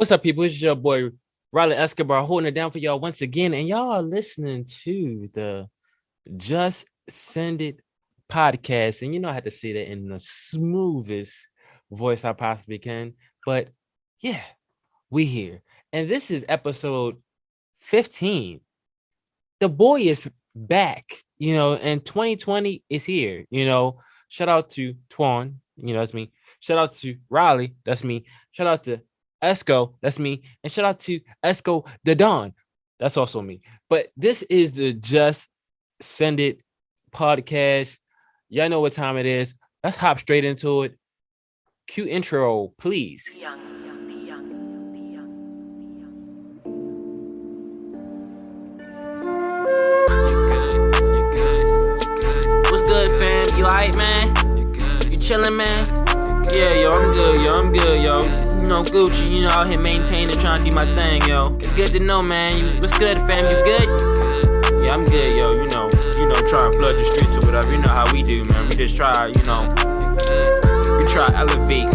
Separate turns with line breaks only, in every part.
What's up, people? It's your boy Riley Escobar holding it down for y'all once again, and y'all are listening to the Just Send It podcast. And you know I had to say that in the smoothest voice I possibly can. But yeah, we here. And this is episode 15. The boy is back, and 2020 is here. Shout out to Twan, that's me. Shout out to Riley, that's me. Shout out to Esco, that's me. And shout out to Esco the Don, that's also me. But this is the Just Send It podcast. Y'all know what time it is. Let's hop straight into it. Cue intro, please. What's good, fam? You alright, man? You chilling, man? Yeah, yo, I'm good, yo. Gucci, out here maintaining, trying to do my thing, yo. Good to know, man. What's good, fam? You good? Yeah, I'm good, yo. Try and flood the streets or whatever. You know how we do, man. We just try, we try to elevate.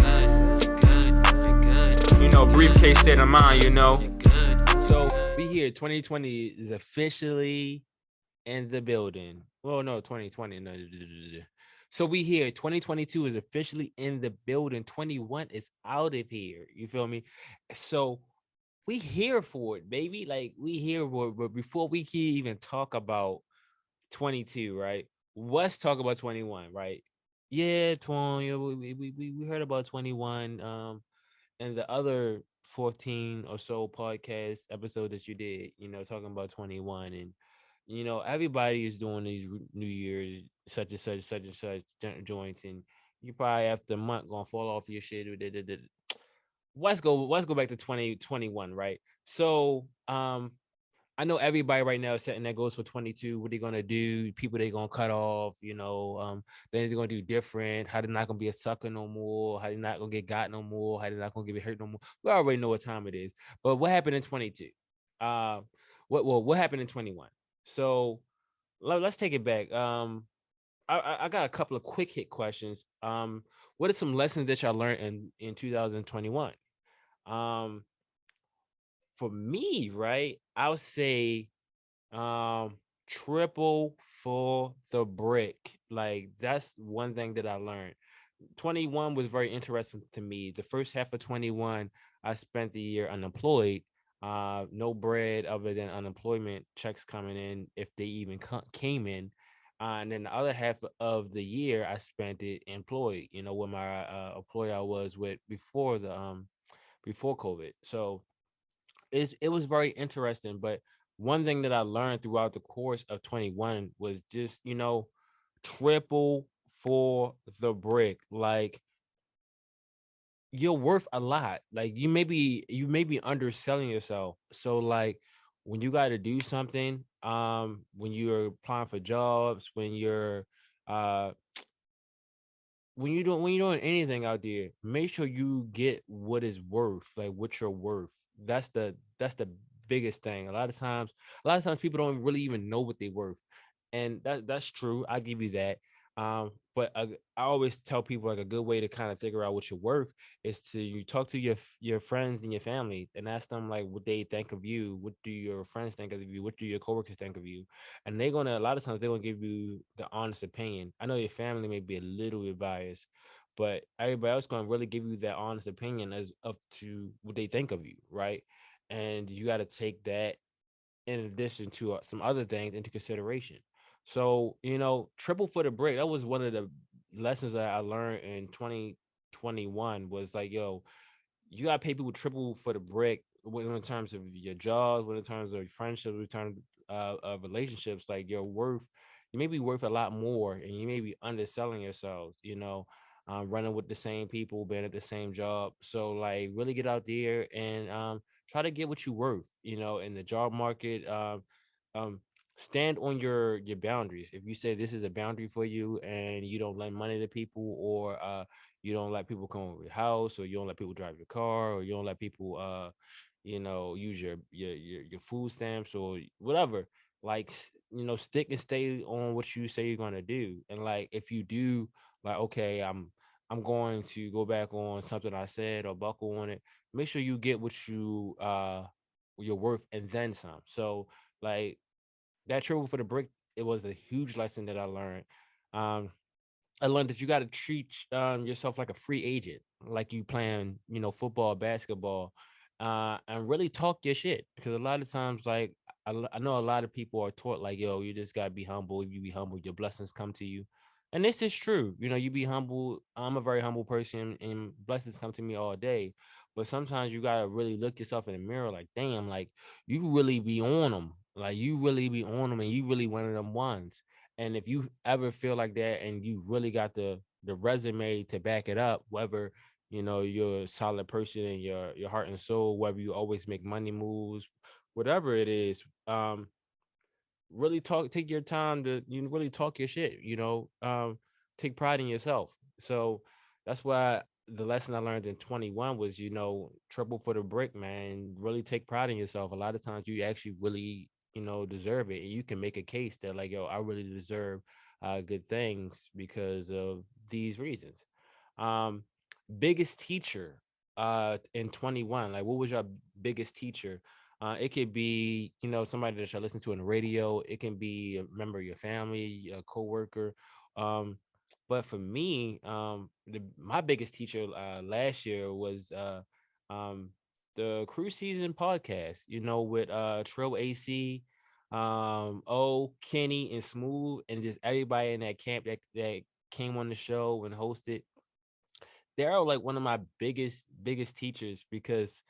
Briefcase state of mind, So we here. 2020 is officially in the building. Well, no, 2020. No. So we here. 2022 is officially in the building. 21 is out of here. You feel me? So we here for it, baby. Like we here for it. But before we can even talk about 22, right? Let's talk about 21, right? Yeah, 20. We heard about 21. And the other 14 or so podcast episode that you did, talking about 21, and everybody is doing these New Year's such and such, such and such joints, and you probably after a month gonna fall off your shit. Let's go back to 2021, right? So I know everybody right now is setting their goals for 22. What they gonna do? People they gonna cut off. Then they're gonna do different. How they not gonna be a sucker no more? How they not gonna get got no more? How they not gonna get hurt no more? We already know what time it is. But what happened in 22? Uh, what happened in 21? So let's take it back. I got a couple of quick hit questions. What are some lessons that y'all learned in 2021? Um, for me, right, I would say triple for the brick. Like that's one thing that I learned. 21 was very interesting to me. The first half of 21, I spent the year unemployed. No bread other than unemployment checks coming in, if they even came in. And then the other half of the year, I spent it employed. With my employer I was with before COVID. So it was very interesting. But one thing that I learned throughout the course of 21 was just, triple for the brick. Like you're worth a lot. Like you may be underselling yourself. So like when you got to do something, when you're applying for jobs, uh when you're doing anything out there, make sure you get what is worth, like what you're worth. That's the biggest thing. A lot of times people don't really even know what they're worth. And that's true. I give you that. But I always tell people like a good way to kind of figure out what you're worth is to you talk to your friends and your family and ask them like what they think of you, what do your friends think of you, what do your coworkers think of you, and they're gonna a lot of times they're gonna give you the honest opinion. I know your family may be a little bit biased, but everybody else gonna really give you that honest opinion as up to what they think of you, right? And you got to take that in addition to some other things into consideration. So, triple for the break. That was one of the lessons that I learned in 2021 was like, yo, you gotta pay people triple for the brick in terms of your jobs, in terms of friendships, in terms of relationships. Like you're worth, you may be worth a lot more, and you may be underselling yourselves. Running with the same people, being at the same job. So like, really get out there and try to get what you worth. In the job market. Um, stand on your boundaries. If you say this is a boundary for you, and you don't lend money to people, or you don't let people come over your house, or you don't let people drive your car, or you don't let people use your food stamps or whatever. Like stick and stay on what you say you're gonna do. And like if you do, like, okay, I'm going to go back on something I said or buckle on it. Make sure you get what you're worth and then some. So like that triple for the brick, it was a huge lesson that I learned. Um, I learned that you got to treat yourself like a free agent, like you playing, football, basketball, and really talk your shit. Because a lot of times, like I know a lot of people are taught, like, yo, you just gotta be humble. If you be humble, your blessings come to you, and this is true. You be humble. I'm a very humble person, and blessings come to me all day. But sometimes you gotta really look yourself in the mirror, like, damn, like you really be on them, like you really be on them, and you really one of them ones. And if you ever feel like that and you really got the resume to back it up, whether you're a solid person in your heart and soul, whether you always make money moves, whatever it is, really take your time to really talk your shit, take pride in yourself. So that's why the lesson I learned in 21 was, triple for the brick, man. Really take pride in yourself. A lot of times you actually really, deserve it. And you can make a case that, like, yo, I really deserve good things because of these reasons. Um, Biggest teacher in 21, like what was your biggest teacher? It could be, somebody that you listen to on the radio. It can be a member of your family, a coworker. Um, but for me, my biggest teacher last year was um, the Cruise Season podcast. With Trill AC, Kenny, and Smooth, and just everybody in that camp that came on the show and hosted. They're like one of my biggest teachers because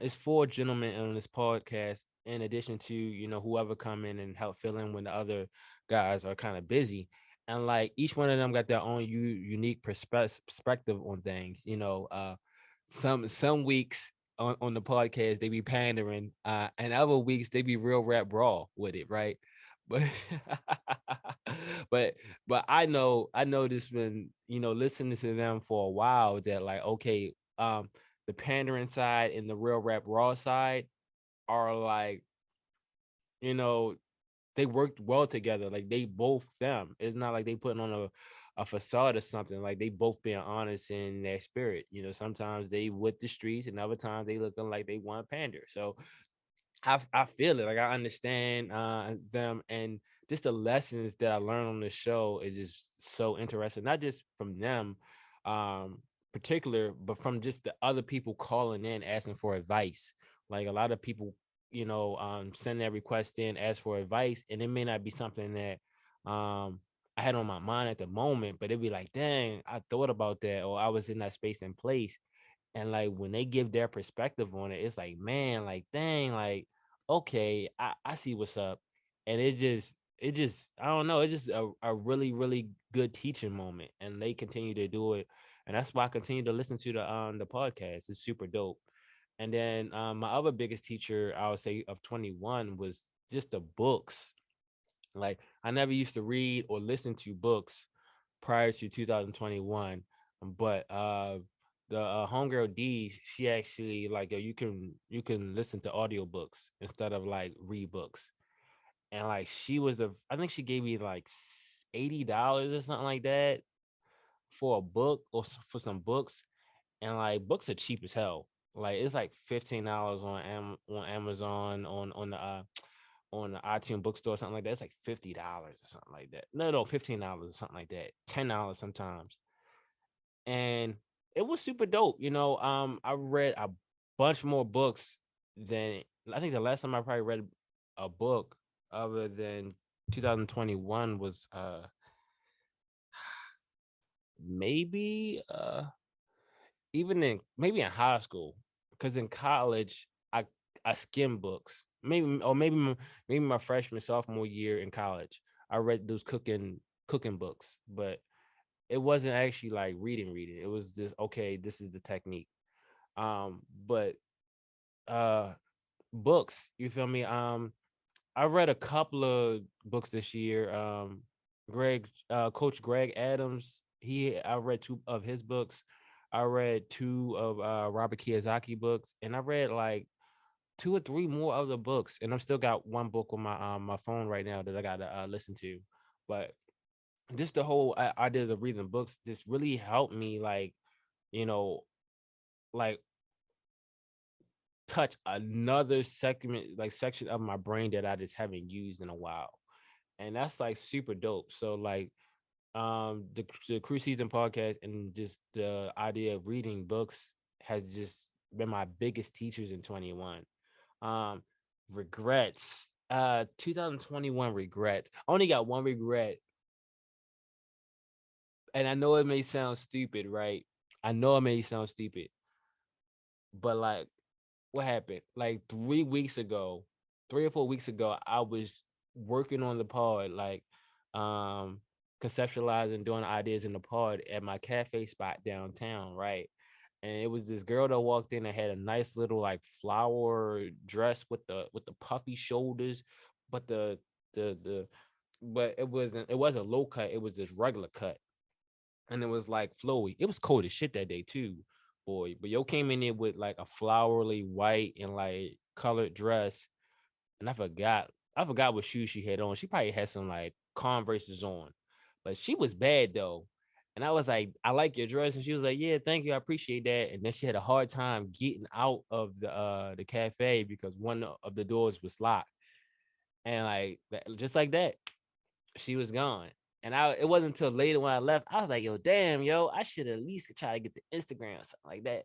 it's four gentlemen on this podcast in addition to whoever come in and help fill in when the other guys are kind of busy, and like each one of them got their own unique perspective on things. Some weeks on the podcast they be pandering, and other weeks they be real rap brawl with it, right? But but I know this been listening to them for a while that, like, okay, the pandering side and the real rap raw side are like, you know they worked well together. Like they both them. It's not like they putting on a facade or something. Like they both being honest in their spirit. Sometimes they with the streets and other times they looking like they want to pander. So I feel it. Like I understand them, and just the lessons that I learned on the show is just so interesting. Not just from them, um, particular, but from just the other people calling in asking for advice. Like a lot of people, send their request in, ask for advice, and it may not be something that I had on my mind at the moment, but it'd be like, dang, I thought about that, or I was in that space and place, and like when they give their perspective on it, it's like, man, like, dang, like, okay, I see what's up. And it just I don't know, it's just a really, really good teaching moment. And they continue to do it. And that's why I continue to listen to the podcast. It's super dope. And then my other biggest teacher, I would say, of 21 was just the books. Like I never used to read or listen to books prior to 2021, but the homegirl D, she actually like, yo, you can listen to audiobooks instead of like read books. And like I think she gave me like $80 or something like that for a book or for some books. And like books are cheap as hell. Like it's like $15 on Amazon, on the iTunes bookstore or something like that. It's like $50 or something like that. No, $15 or something like that. $10 sometimes. And it was super dope. I read a bunch more books than I think the last time I probably read a book other than 2021 was maybe even in maybe in high school, because in college I skimmed books. Maybe my freshman sophomore year in college, I read those cooking books, but it wasn't actually like reading. It was just, okay, this is the technique. But uh books, you feel me? I read a couple of books this year. Coach Greg Adams, I read two of his books. I read two of Robert Kiyosaki books, and I read like two or three more other books, and I'm still got one book on my phone right now that I gotta listen to. But just the whole ideas of reading books just really helped me, like, you know, like touch another segment, like section of my brain that I just haven't used in a while. And that's like super dope. So like the Cruise Season podcast and just the idea of reading books has just been my biggest teachers in 21. Um Regrets. 2021 regrets. I only got one regret, and I know it may sound stupid, right? I know it may sound stupid, but like what happened? Like 3 weeks ago, 3 or 4 weeks ago, I was working on the pod, like um conceptualizing, doing ideas in the pod at my cafe spot downtown, right? And it was this girl that walked in that had a nice little like flower dress with the puffy shoulders, but the but it wasn't low cut, it was this regular cut, and it was like flowy. It was cold as shit that day too, boy. But yo came in there with like a flowery white and like colored dress, and I forgot what shoes she had on. She probably had some like Converse's on, but she was bad though. And I was like, I like your dress, and she was like, yeah, thank you, I appreciate that. And then she had a hard time getting out of the cafe because one of the doors was locked, and like just like that, she was gone. And it wasn't until later when I left, I was like, yo, damn, yo, I should at least try to get the Instagram or something like that.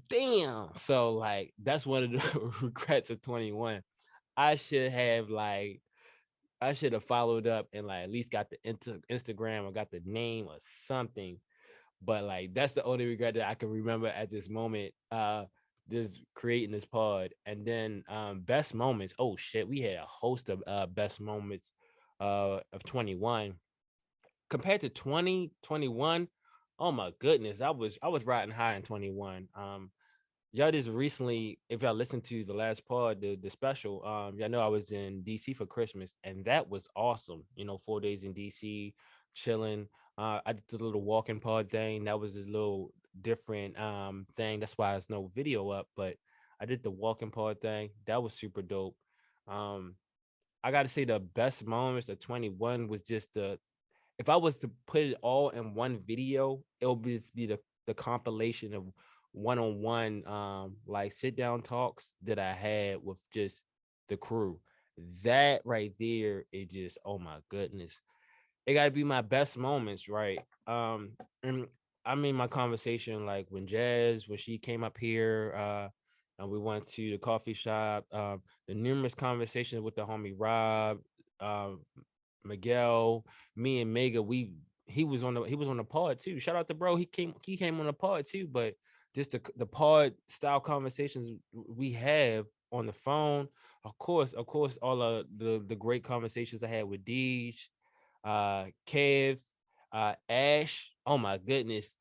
Damn. So like that's one of the regrets of 21. I should have like I should have followed up and like at least got the Instagram or got the name or something. But like that's the only regret that I can remember at this moment. Just creating this pod. And then best moments. Oh shit, we had a host of best moments of 21 compared to 2021. Oh my goodness, I was riding high in 21. Y'all just recently, if y'all listened to the last pod, the special, y'all know I was in DC for Christmas, and that was awesome. 4 days in DC, chilling. I did the little walking pod thing. That was a little different thing. That's why there's no video up, but I did the walking pod thing. That was super dope. Um, I got to say the best moments of 21 was just the if I was to put it all in one video, it would be the compilation of one-on-one like sit down talks that I had with just the crew. That right there, it just oh my goodness. It gotta be my best moments, right? And I mean my conversation like when she came up here, and we went to the coffee shop, the numerous conversations with the homie Rob, um, Miguel, me and Mega, he was on the pod too. Shout out to bro. He came on the pod too, but just the pod style conversations we have on the phone. Of course, all of the great conversations I had with Deej, Kev, Ash. Oh my goodness.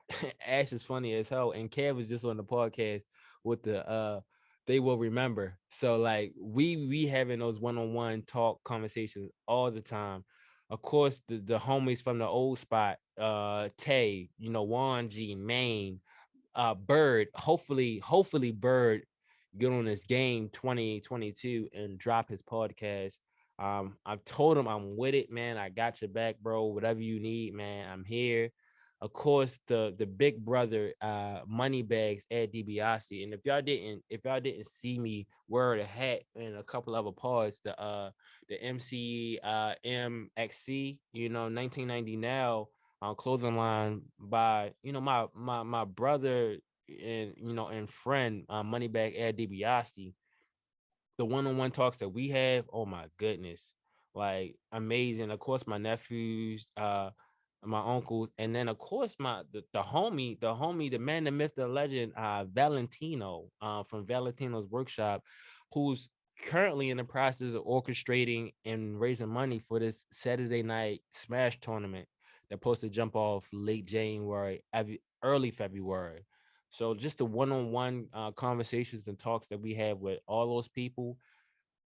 Ash is funny as hell. And Kev was just on the podcast with the they will remember. So like we having those one-on-one talk conversations all the time. Of course, the homies from the old spot, Tay, Juan G, Maine, Bird. Hopefully Bird get on this game 2022 and drop his podcast. I've told him I'm with it, man. I got your back, bro. Whatever you need, man, I'm here. Of course, the big brother, money bags at DiBiase. And if y'all didn't see me wear the hat in a couple other pods, the MC MXC, 1990 now clothing line by my brother and friend Moneybag Ed DiBiase. The one-on-one talks that we have, oh my goodness, like amazing. Of course, my nephews, my uncles, and then of course the man, the myth, the legend, Valentino, from Valentino's workshop, who's currently in the process of orchestrating and raising money for this Saturday night Smash tournament that's supposed to jump off late January, early February. So just the one-on-one conversations and talks that we have with all those people,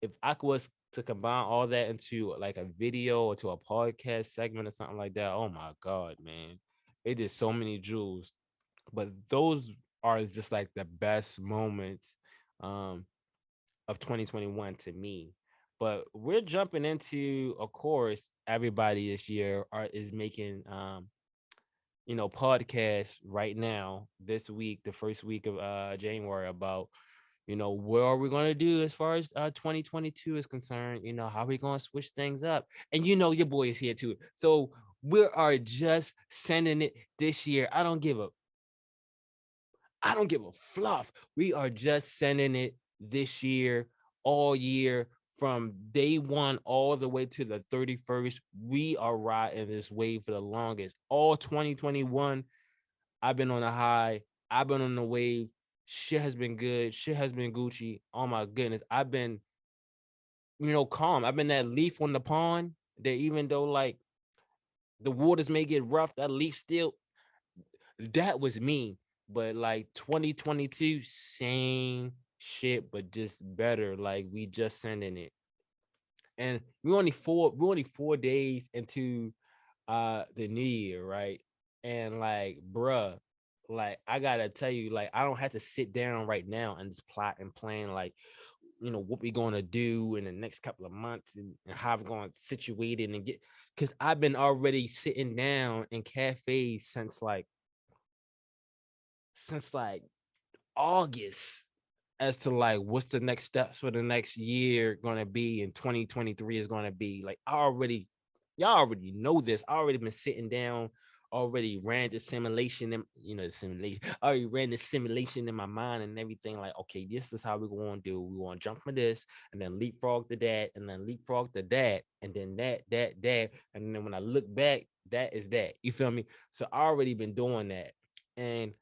if I was to combine all that into like a video or to a podcast segment or something like that, oh my god, man, it is so many jewels. But those are just like the best moments um, of 2021 to me. But we're jumping into, of course, everybody this year is making podcasts right now this week, the first week of January, about what are we going to do as far as 2022 is concerned. How are we going to switch things up? And your boy is here too, so we are just sending it this year. I don't give a fluff. We are just sending it this year, all year, from day one all the way to the 31st. We are riding this wave for the longest. All 2021, I've been on a high. I've been on the wave. Shit has been good. Shit has been Gucci. Oh my goodness. I've been, calm. I've been that leaf on the pond that, even though like the waters may get rough, that leaf still, that was me. But like 2022, same shit, but just better. Like we just sending it. And we're only 4 days into the new year, right? And like, bruh, like I gotta tell you, like I don't have to sit down right now and just plot and plan like what we gonna do in the next couple of months, and how I'm going to situate it and get, because I've been already sitting down in cafes since like August, as to like what's the next steps for the next year gonna be, and 2023 is gonna be. Like y'all already know this. I already been sitting down, already ran the simulation, and the simulation. I already ran the simulation in my mind and everything. Like, okay, this is how we're gonna do. We want to jump from this, and then leapfrog to that, and then leapfrog to that, and then that, and then when I look back, that is that. You feel me? So I already been doing that, and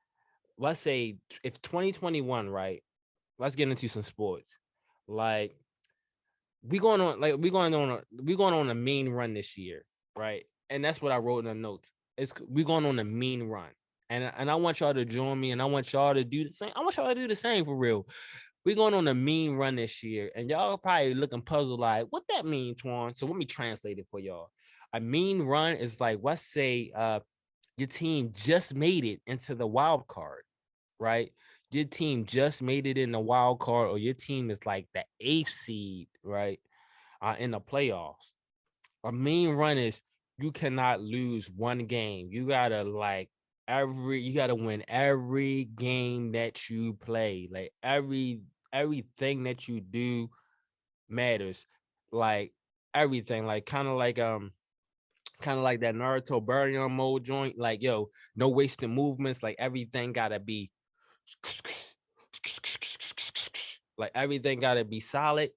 let's say if 2021, right? Let's get into some sports. Like we going on a mean run this year, right? And that's what I wrote in the notes. We going on a mean run. And I want y'all to join me, and I want y'all to do the same. I want y'all to do the same for real. We going on a mean run this year, and y'all probably looking puzzled like, what that mean, Twan? So let me translate it for y'all. A mean run is like, let's say your team just made it into the wild card, right? Your team just made it in the wild card, or your team is like the eighth seed, right? In the playoffs. A mean run is, you cannot lose one game. You gotta win every game that you play. Like everything that you do matters. Like everything. Like kind of like that Naruto Baryon mode joint. Like, yo, no wasting movements. Like everything gotta be like everything gotta be solid.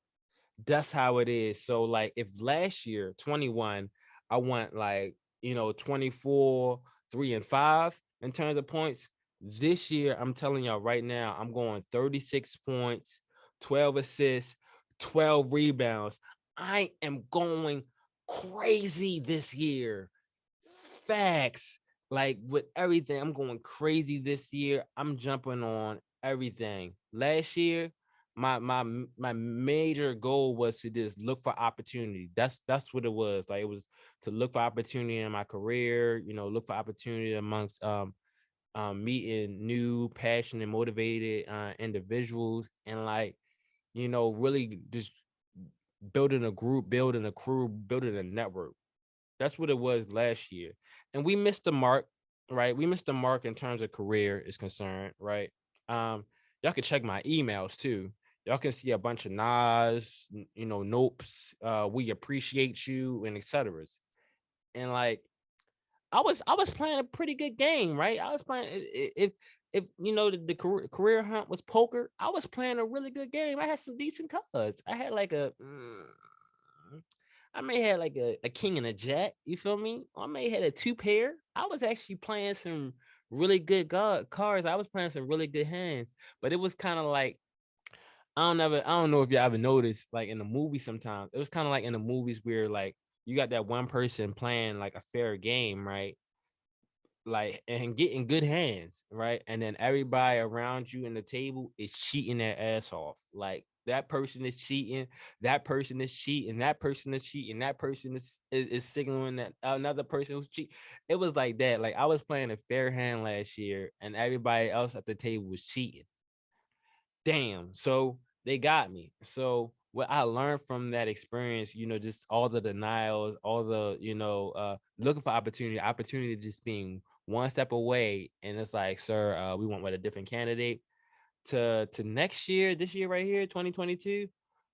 That's how it is. So like if last year 21, I went like 24, 3-5 in terms of points. This year, I'm telling y'all right now, I'm going 36 points, 12 assists, 12 rebounds. I am going crazy this year. Facts. Like with everything, I'm going crazy this year. I'm jumping on everything. Last year, my major goal was to just look for opportunity. That's what it was. Like it was to look for opportunity in my career, look for opportunity amongst meeting new, passionate, motivated individuals, and like, really just building a group, building a crew, building a network. That's what it was last year. And we missed the mark, right? We missed the mark in terms of career is concerned, right? Y'all can check my emails too. Y'all can see a bunch of Nas, nopes, we appreciate you, and etc. And like I was playing a pretty good game, right? I was playing, if the career hunt was poker, I was playing a really good game. I had some decent cards. I had like I may have like a king and a jack. You feel me? I may have a two pair. I was actually playing some really good cards. I was playing some really good hands, but it was kind of like, I don't know if you ever noticed, like in the movie sometimes it was kind of like in the movies where like you got that one person playing like a fair game, right? Like, and getting good hands, right? And then everybody around you in the table is cheating their ass off. Like that person is cheating, that person is cheating, that person is cheating, that person is signaling that another person was cheating. It was like that. Like I was playing a fair hand last year, and everybody else at the table was cheating. Damn. So they got me. So what I learned from that experience, just all the denials, all the, looking for opportunity just being one step away. And it's like, sir, we went with a different candidate to next year, this year right here, 2022.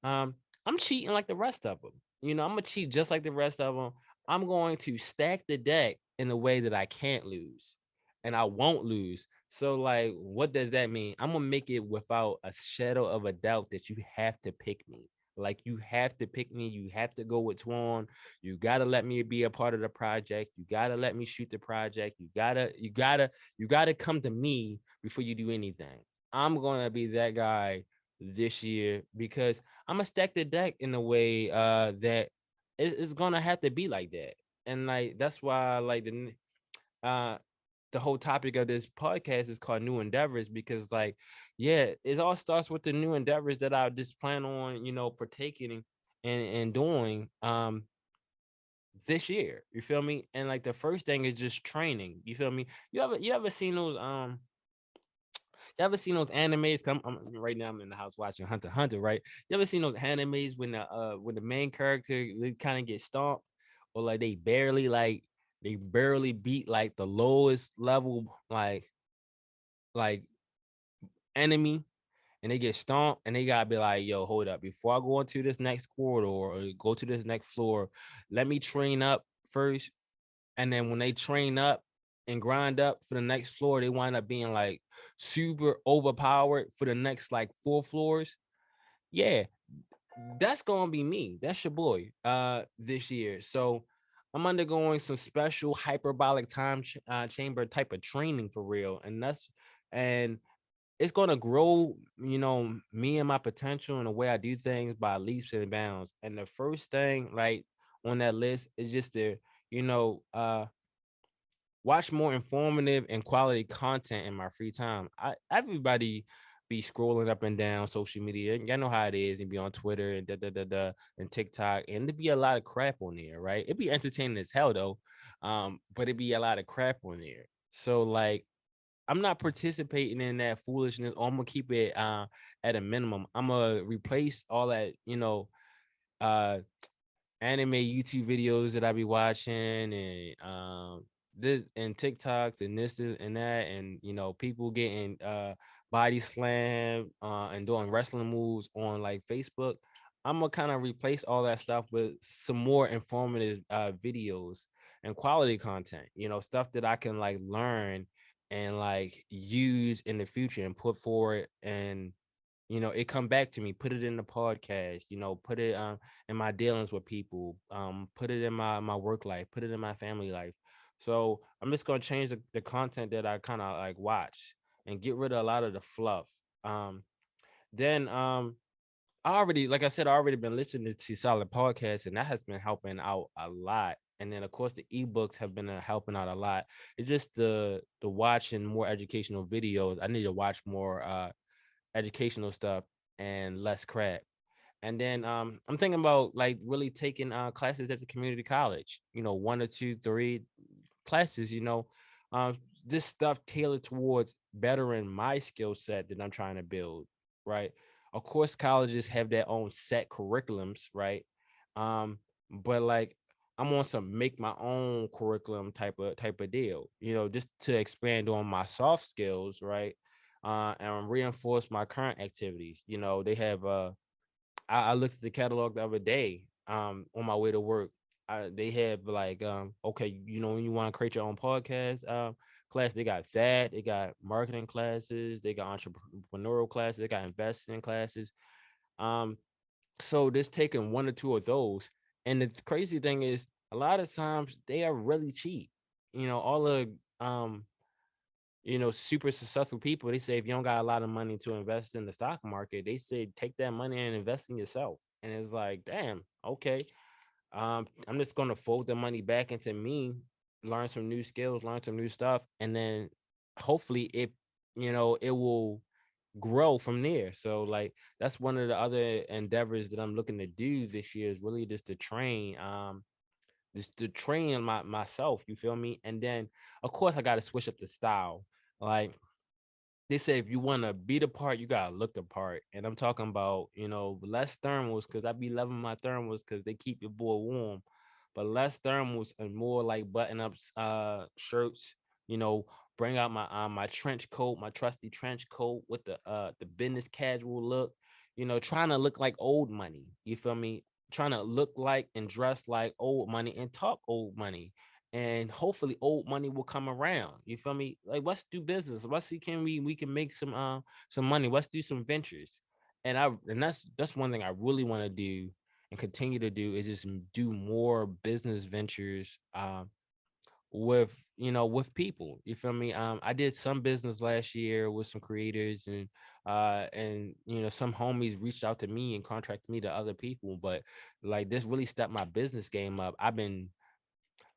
I'm cheating like the rest of them. I'm gonna cheat just like the rest of them. I'm going to stack the deck in a way that I can't lose and I won't lose. So, like, what does that mean? I'm gonna make it without a shadow of a doubt that you have to pick me. Like, you have to pick me. You have to go with Twan. You gotta let me be a part of the project. You gotta let me shoot the project. You gotta come to me before you do anything. I'm gonna be that guy this year because I'm gonna stack the deck in a way that it's gonna have to be like that. And like that's why like uh the whole topic of this podcast is called New Endeavors because like yeah, it all starts with the new endeavors that I just plan on, partaking in and doing this year. You feel me? And like the first thing is just training. You feel me? You ever seen those you ever seen those animes? Right now I'm in the house watching Hunter x Hunter, right? You ever seen those animes when the main character kind of get stomped or like they barely beat like the lowest level like enemy and they get stomped and they gotta be like, yo, hold up. Before I go into this next corridor or go to this next floor, let me train up first. And then when they train up and grind up for the next floor, they wind up being like super overpowered for the next like 4 floors. Yeah, that's gonna be me. That's your boy this year. So I'm undergoing some special hyperbolic chamber type of training for real. And it's gonna grow, me and my potential and the way I do things by leaps and bounds. And the first thing, like on that list, is just to, you know, uh watch more informative and quality content in my free time. Everybody be scrolling up and down social media. Y'all know how it is, and be on Twitter and and TikTok, and there be a lot of crap on there, right? It'd be entertaining as hell though, but it'd be a lot of crap on there. So like, I'm not participating in that foolishness. Or I'm gonna keep it at a minimum. I'm gonna replace all that, uh anime YouTube videos that I be watching and this and TikToks and and that and people getting body slam and doing wrestling moves on like Facebook. I'm gonna kind of replace all that stuff with some more informative videos and quality content, stuff that I can like learn and like use in the future and put forward and it come back to me, put it in the podcast, put it in my dealings with people, put it in my work life, put it in my family life. So I'm just gonna change the content that I kind of like watch and get rid of a lot of the fluff. Then I already, like I said, I already been listening to solid podcasts, and that has been helping out a lot. And then of course the ebooks have been helping out a lot. It's just the watching more educational videos. I need to watch more educational stuff and less crap. And then I'm thinking about like really taking classes at the community college, 1 or 2, 3 classes, um, this stuff tailored towards bettering my skill set that I'm trying to build, right? Of course, colleges have their own set curriculums, right? Um, but like I'm on some make my own curriculum type of deal, just to expand on my soft skills, right? And reinforce my current activities. They have I looked at the catalog the other day on my way to work. They have like okay, when you want to create your own podcast class, they got that, they got marketing classes, they got entrepreneurial classes, they got investing classes. Um so this taking 1 or 2 of those. And the crazy thing is a lot of times they are really cheap. All the super successful people, they say if you don't got a lot of money to invest in the stock market, they say take that money and invest in yourself. And it's like, damn, okay. I'm just gonna fold the money back into me, learn some new skills, learn some new stuff, and then hopefully it will grow from there. So like that's one of the other endeavors that I'm looking to do this year is really just to train myself, you feel me? And then of course I gotta switch up the style. Like they say if you want to be the part, you gotta look the part. And I'm talking about, less thermals because I be loving my thermals because they keep your boy warm, but less thermals and more like button ups, shirts. You know, bring out my trench coat, my trusty trench coat with the business casual look. Trying to look like old money. You feel me? Trying to look like and dress like old money and talk old money, and hopefully old money will come around. You feel me? Like let's do business. Let's see can we can make some money. Let's do some ventures. And that's one thing I really want to do and continue to do is just do more business ventures with people. You feel me? I did some business last year with some creators and some homies reached out to me and contracted me to other people, but like this really stepped my business game up.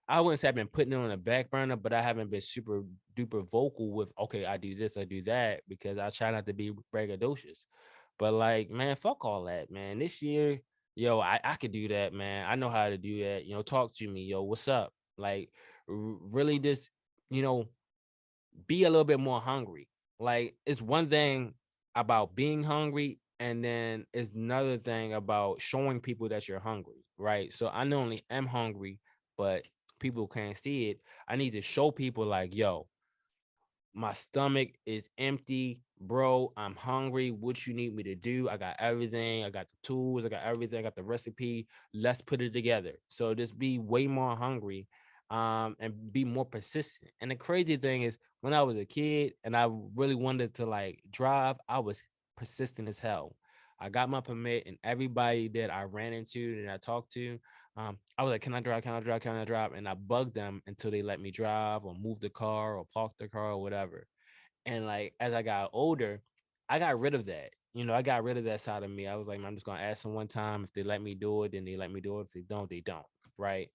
I wouldn't say I've been putting it on the back burner, but I haven't been super duper vocal with, okay, I do this, I do that, because I try not to be braggadocious. But like, man, fuck all that, man. This year, yo, I could do that, man. I know how to do that. Talk to me, yo, what's up? Like, really just, you know, be a little bit more hungry. Like, it's one thing about being hungry, and then it's another thing about showing people that you're hungry, right? So I not only am hungry, but people can't see it. I need to show people like, yo, my stomach is empty, bro. I'm hungry. What you need me to do? I got everything. I got the tools. I got everything. I got the recipe. Let's put it together. So just be way more hungry, and be more persistent. And the crazy thing is, when I was a kid and I really wanted to like drive, I was persistent as hell. I got my permit, and everybody that I ran into and I talked to, I was like, "Can I drive? Can I drive? Can I drive?" And I bugged them until they let me drive or move the car or park the car or whatever. And like as I got older, I got rid of that. I got rid of that side of me. I was like, "Man, I'm just gonna ask them one time. If they let me do it, then they let me do it. If they don't, they don't." Right.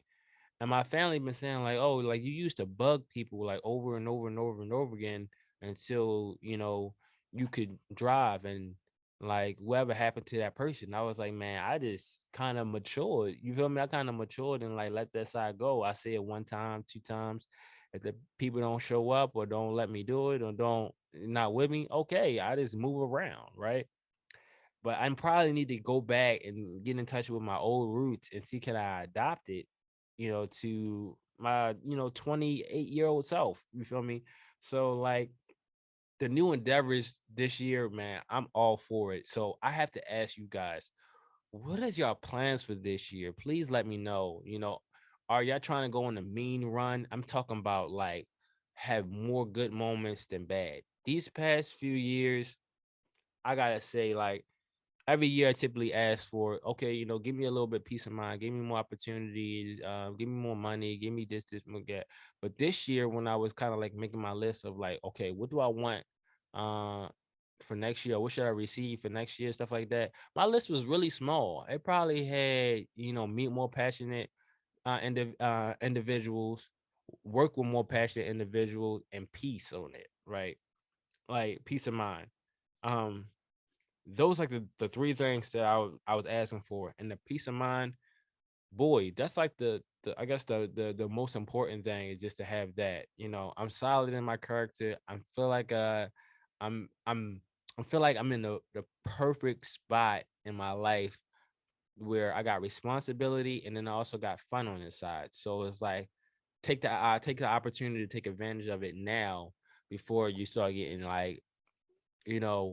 And my family been saying like, "Oh, like you used to bug people like over and over and over and over again until you could drive, and like whatever happened to that person." I was like, "Man, I just kind of matured." You feel me? I kind of matured and like let that side go. I say it one time, two times. If the people don't show up or don't let me do it or don't not with me, okay, I just move around, right? But I probably need to go back and get in touch with my old roots and see can I adopt it, to my 28-year-old self. You feel me? So like the new endeavors this year, man, I'm all for it. So I have to ask you guys, what is your plans for this year? Please let me know. Are y'all trying to go on a mean run? I'm talking about like have more good moments than bad. These past few years, I gotta say, like every year I typically ask for, okay, give me a little bit peace of mind, give me more opportunities, give me more money, give me this, that. But this year, when I was kind of like making my list of like, okay, what do I want uh for next year? What should I receive for next year? Stuff like that. My list was really small. It probably had, meet more passionate individuals, work with more passionate individuals, and peace on it, right? Like peace of mind. Um, those like the three things that I was asking for, and the peace of mind, boy, that's like the I guess the most important thing is just to have that. I'm solid in my character. I feel like I'm I'm I feel like I'm in the perfect spot in my life where I got responsibility and then I also got fun on the side. So it's like take the opportunity to take advantage of it now before you start getting like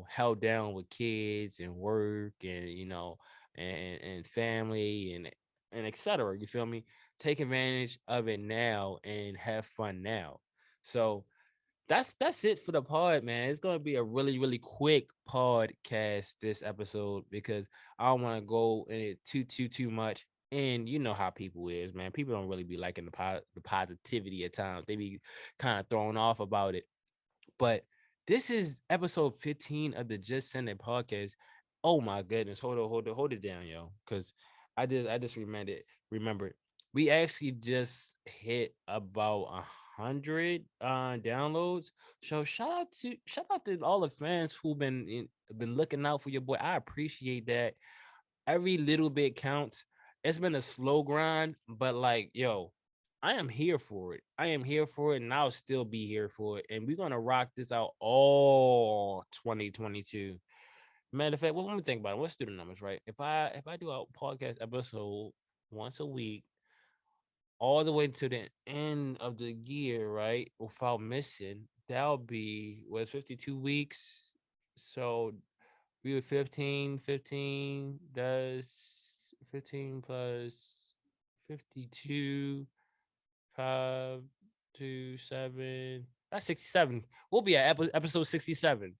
held down with kids and work and and family and etc. You feel me? Take advantage of it now and have fun now. So that's it for the pod, man. It's gonna be a really really quick podcast this episode because I don't want to go in it too much. And you know how people is, man. People don't really be liking the positivity at times. They be kind of thrown off about it. But this is episode 15 of the Just Send It podcast. Oh my goodness. Hold it down, yo. Cause I just remembered. We actually just hit about 100 downloads. So shout out to all the fans who've been looking out for your boy. I appreciate that. Every little bit counts. It's been a slow grind, but like, yo, I am here for it. I am here for it, and I'll still be here for it. And we're gonna rock this out all 2022. Matter of fact, well, let me think about it. Let's do the numbers, right? If I do a podcast episode once a week, all the way to the end of the year, right? Without missing, that'll be was 52 weeks. So we were 15, 15 does 15 plus 52, 5, 2, 7. That's 67. We'll be at episode 67.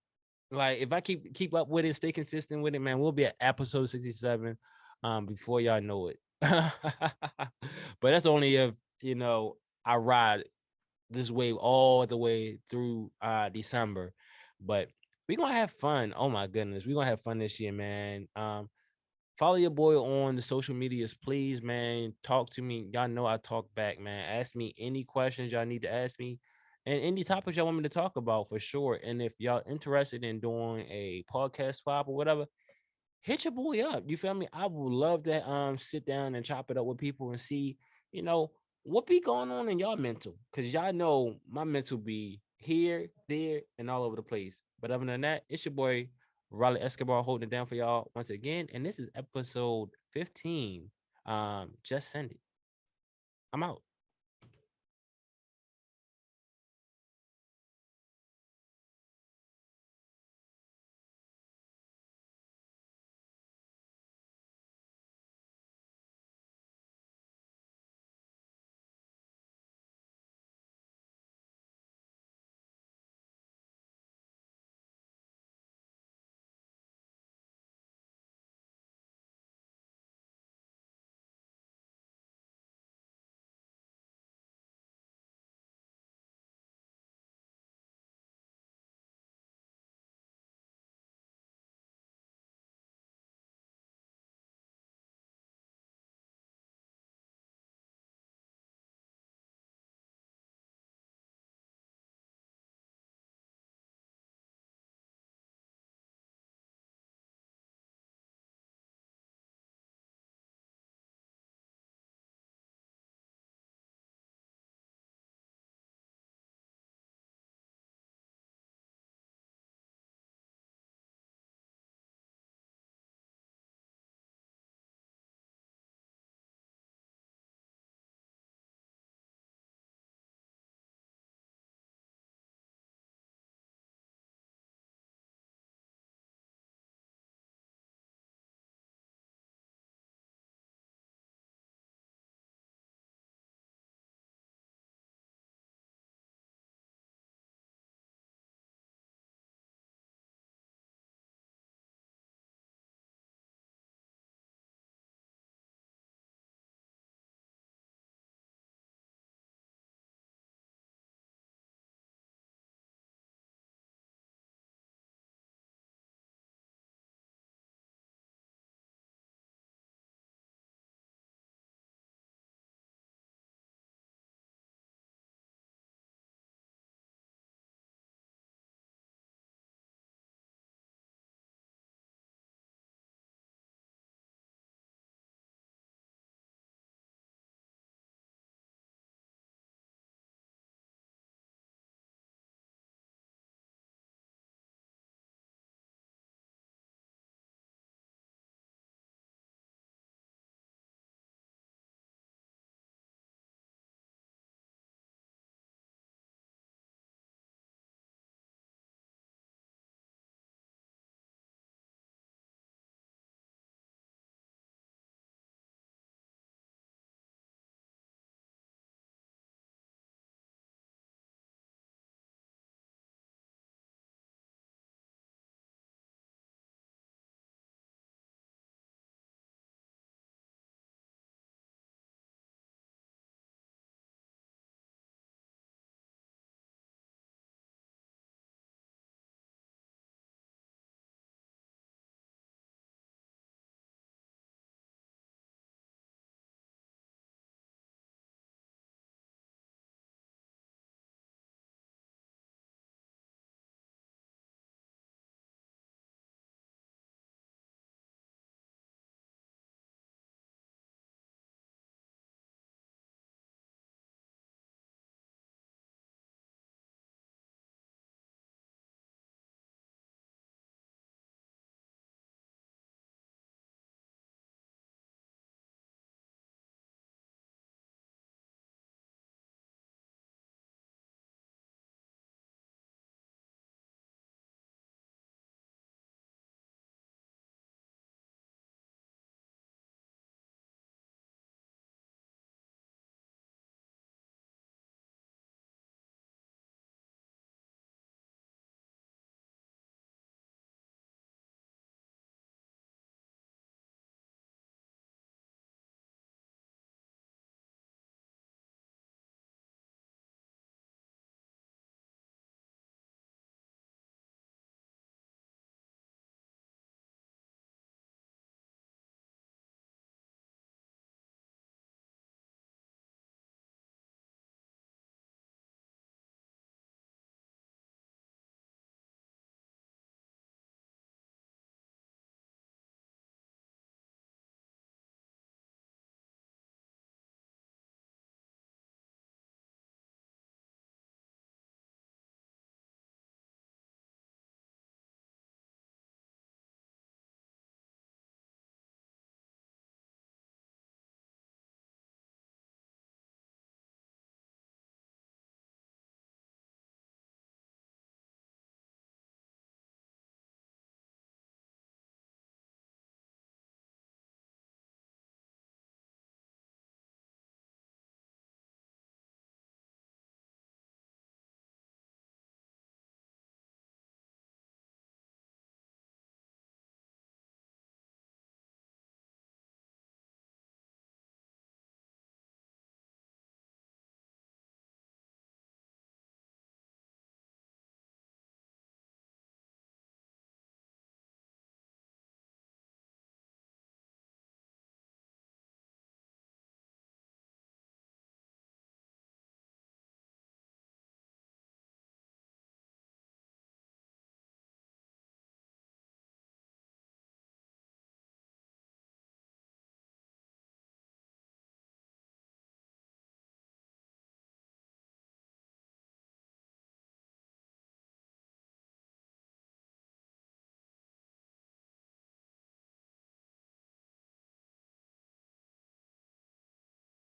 Like if I keep up with it, stay consistent with it, man, we'll be at episode 67 before y'all know it. But that's only if, I ride this wave all the way through December. But we're gonna have fun. Oh my goodness, we're gonna have fun this year, man. Follow your boy on the social medias, please, man. Talk to me. Y'all know I talk back, man. Ask me any questions y'all need to ask me, and any topics y'all want me to talk about for sure. And if y'all interested in doing a podcast swap or whatever, hit your boy up. You feel me? I would love to sit down and chop it up with people and see, you know, what be going on in y'all mental. Cause y'all know my mental be here, there, and all over the place. But other than that, it's your boy Raleigh Escobar holding it down for y'all once again. And this is episode 15. Just send it. I'm out.